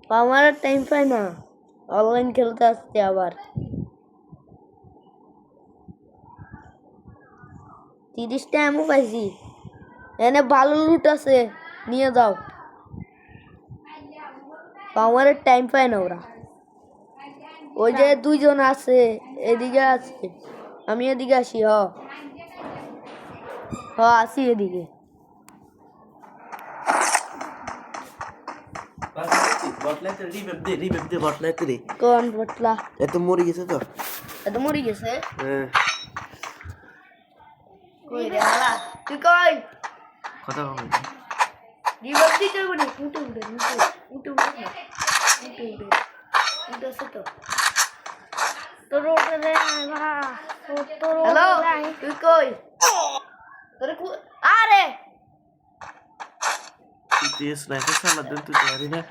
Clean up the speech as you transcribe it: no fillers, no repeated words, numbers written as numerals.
আমার টাইম পাই না অনলাইন খেলতে আসছে আবার 30টা এমন পাইছি এনে ভালো লুট আছে নিয়ে যাও আমার টাইম পায় না ওরা ওই যে দুইজন আছে এদিকে আছে আমি এদিকে আসি আসি এদিকে কোন বটলা এত মরে গেছে তো এত মরে গেছে হ্যাঁ কই রে হালা তুই কই কথা কম রিভাইভ দিতে হবে উঠে আছে তো তোর ওপরে আইবা তোর হ্যালো তুই কই তোরে আরে তুই স্নাইপার চালাতেন তুই জানি না